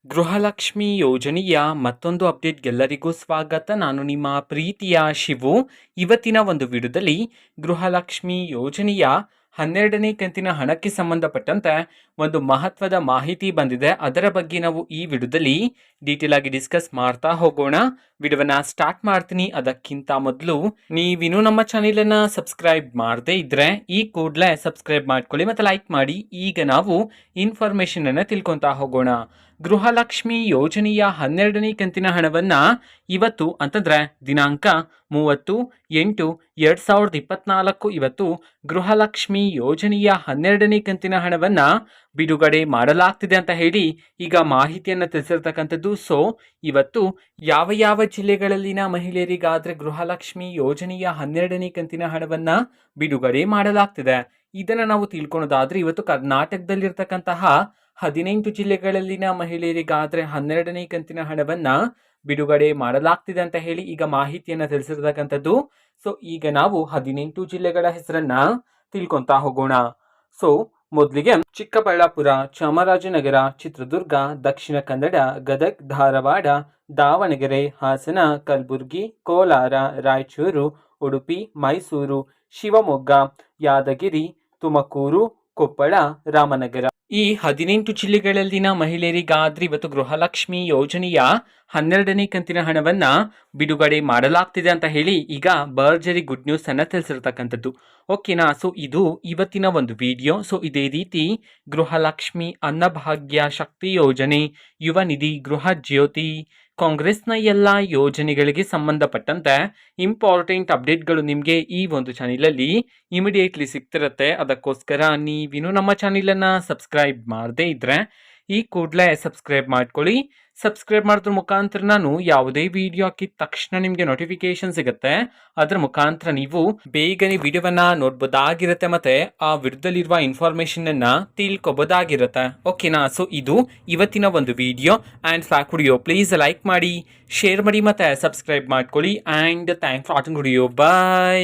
ಗೃಹಲಕ್ಷ್ಮಿ ಯೋಜನೆಯ ಮತ್ತೊಂದು ಅಪ್ಡೇಟ್ಗೆಲ್ಲರಿಗೂ ಸ್ವಾಗತ. ನಾನು ನಿಮ್ಮ ಪ್ರೀತಿಯ ಶಿವು. ಇವತ್ತಿನ ಒಂದು ವಿಡಿಯೋದಲ್ಲಿ ಗೃಹಲಕ್ಷ್ಮಿ ಯೋಜನೆಯ 12ನೇ ಕಂತಿನ ಹಣಕ್ಕೆ ಸಂಬಂಧಪಟ್ಟಂತೆ ಒಂದು ಮಹತ್ವದ ಮಾಹಿತಿ ಬಂದಿದೆ. ಅದರ ಬಗ್ಗೆ ನಾವು ಈ ವಿಡಿಯೋದಲ್ಲಿ ಡೀಟೇಲ್ ಆಗಿ ಡಿಸ್ಕಸ್ ಮಾಡ್ತಾ ಹೋಗೋಣ. ವಿಡಿಯೋವನ್ನ ಸ್ಟಾರ್ಟ್ ಮಾಡ್ತೀನಿ. ಅದಕ್ಕಿಂತ ಮೊದಲು ನೀವಿನ್ನೂ ನಮ್ಮ ಚಾನೆಲನ್ನು ಸಬ್ಸ್ಕ್ರೈಬ್ ಮಾಡದೇ ಇದ್ರೆ ಈ ಕೂಡಲೇ ಸಬ್ಸ್ಕ್ರೈಬ್ ಮಾಡ್ಕೊಳ್ಳಿ ಮತ್ತು ಲೈಕ್ ಮಾಡಿ. ಈಗ ನಾವು ಇನ್ಫಾರ್ಮೇಷನ್ ಅನ್ನು ತಿಳ್ಕೊತಾ ಹೋಗೋಣ. ಗೃಹಲಕ್ಷ್ಮಿ ಯೋಜನೆಯ 12ನೇ ಕಂತಿನ ಹಣವನ್ನು ಇವತ್ತು ಅಂತಂದರೆ ದಿನಾಂಕ 30/8/2024 ಇವತ್ತು ಗೃಹಲಕ್ಷ್ಮಿ ಯೋಜನೆಯ 12ನೇ ಕಂತಿನ ಹಣವನ್ನು ಬಿಡುಗಡೆ ಮಾಡಲಾಗ್ತಿದೆ ಅಂತ ಹೇಳಿ ಈಗ ಮಾಹಿತಿಯನ್ನು ತಿಳಿಸಿರ್ತಕ್ಕಂಥದ್ದು. ಸೊ ಇವತ್ತು ಯಾವ ಯಾವ ಜಿಲ್ಲೆಗಳಲ್ಲಿನ ಮಹಿಳೆಯರಿಗಾದರೆ ಗೃಹಲಕ್ಷ್ಮಿ ಯೋಜನೆಯ 12ನೇ ಕಂತಿನ ಹಣವನ್ನು ಬಿಡುಗಡೆ ಮಾಡಲಾಗ್ತಿದೆ ಇದನ್ನು ನಾವು ತಿಳ್ಕೊಳೋದಾದ್ರೆ ಇವತ್ತು ಕರ್ನಾಟಕದಲ್ಲಿರ್ತಕ್ಕಂತಹ 18 ಜಿಲ್ಲೆಗಳಲ್ಲಿನ ಮಹಿಳೆಯರಿಗಾದರೆ 12ನೇ ಕಂತಿನ ಹಣವನ್ನ ಬಿಡುಗಡೆ ಮಾಡಲಾಗ್ತಿದೆ ಅಂತ ಹೇಳಿ ಈಗ ಮಾಹಿತಿಯನ್ನು ತಿಳಿಸಿರ್ತಕ್ಕಂಥದ್ದು. ಸೊ ಈಗ ನಾವು 18 ಜಿಲ್ಲೆಗಳ ಹೆಸರನ್ನ ತಿಳ್ಕೊಂತಾ ಹೋಗೋಣ. ಸೊ ಮೊದಲಿಗೆ ಚಿಕ್ಕಬಳ್ಳಾಪುರ, ಚಾಮರಾಜನಗರ, ಚಿತ್ರದುರ್ಗ, ದಕ್ಷಿಣ ಕನ್ನಡ, ಗದಗ್, ಧಾರವಾಡ, ದಾವಣಗೆರೆ, ಹಾಸನ, ಕಲಬುರಗಿ, ಕೋಲಾರ, ರಾಯಚೂರು, ಉಡುಪಿ, ಮೈಸೂರು, ಶಿವಮೊಗ್ಗ, ಯಾದಗಿರಿ, ತುಮಕೂರು, ಕೊಪ್ಪಳ, ರಾಮನಗರ. ಈ 18 ಜಿಲ್ಲೆಗಳಲ್ಲಿನ ಮಹಿಳೆಯರಿಗಾದ್ರೆ ಇವತ್ತು ಗೃಹಲಕ್ಷ್ಮಿ ಯೋಜನೆಯ 12ನೇ ಕಂತಿನ ಹಣವನ್ನ ಬಿಡುಗಡೆ ಮಾಡಲಾಗ್ತಿದೆ ಅಂತ ಹೇಳಿ ಈಗ ಭರ್ಜರಿ ಗುಡ್ ನ್ಯೂಸ್ ಅನ್ನ ತಿಳಿಸಿರ್ತಕ್ಕಂಥದ್ದು. ಓಕೆನಾ. ಸೊ ಇದು ಇವತ್ತಿನ ಒಂದು ವಿಡಿಯೋ. ಸೊ ಇದೇ ರೀತಿ ಗೃಹಲಕ್ಷ್ಮಿ, ಅನ್ನಭಾಗ್ಯ, ಶಕ್ತಿ ಯೋಜನೆ, ಯುವ ನಿಧಿ, ಗೃಹ ಜ್ಯೋತಿ, ಕಾಂಗ್ರೆಸ್ನ ಎಲ್ಲ ಯೋಜನೆಗಳಿಗೆ ಸಂಬಂಧಪಟ್ಟಂತೆ ಇಂಪಾರ್ಟೆಂಟ್ ಅಪ್ಡೇಟ್ಗಳು ನಿಮಗೆ ಈ ಒಂದು ಚಾನೆಲಲ್ಲಿ ಇಮಿಡಿಯೇಟ್ಲಿ ಸಿಗ್ತಿರುತ್ತೆ. ಅದಕ್ಕೋಸ್ಕರ ನೀವಿನ್ನೂ ನಮ್ಮ ಚಾನೆಲನ್ನು ಸಬ್ಸ್ಕ್ರೈಬ್ ಮಾಡದೇ ಇದ್ದರೆ ಈ ಕೂಡಲೇ ಸಬ್ಸ್ಕ್ರೈಬ್ ಮಾಡ್ಕೊಳ್ಳಿ. ಸಬ್ಸ್ಕ್ರೈಬ್ ಮಾಡೋದ್ರ ಮುಖಾಂತರ ನಾನು ಯಾವುದೇ ವಿಡಿಯೋ ಹಾಕಿದ ತಕ್ಷಣ ನಿಮಗೆ ನೋಟಿಫಿಕೇಶನ್ ಸಿಗುತ್ತೆ. ಅದರ ಮುಖಾಂತರ ನೀವು ಬೇಗನೆ ವಿಡಿಯೋವನ್ನ ನೋಡ್ಬೋದಾಗಿರುತ್ತೆ ಮತ್ತೆ ಆ ವಿಡಿಯೋದಲ್ಲಿರುವ ಇನ್ಫಾರ್ಮೇಶನ್ ಅನ್ನ ತಿಳ್ಕೊಬೋದಾಗಿರುತ್ತೆ. ಓಕೆನಾ. ಸೊ ಇದು ಇವತ್ತಿನ ಒಂದು video and fact video. Please like ಮಾಡಿ, ಶೇರ್ ಮಾಡಿ ಮತ್ತೆ ಸಬ್ಸ್ಕ್ರೈಬ್ ಮಾಡ್ಕೊಳ್ಳಿ. And thanks for watching video. Bye.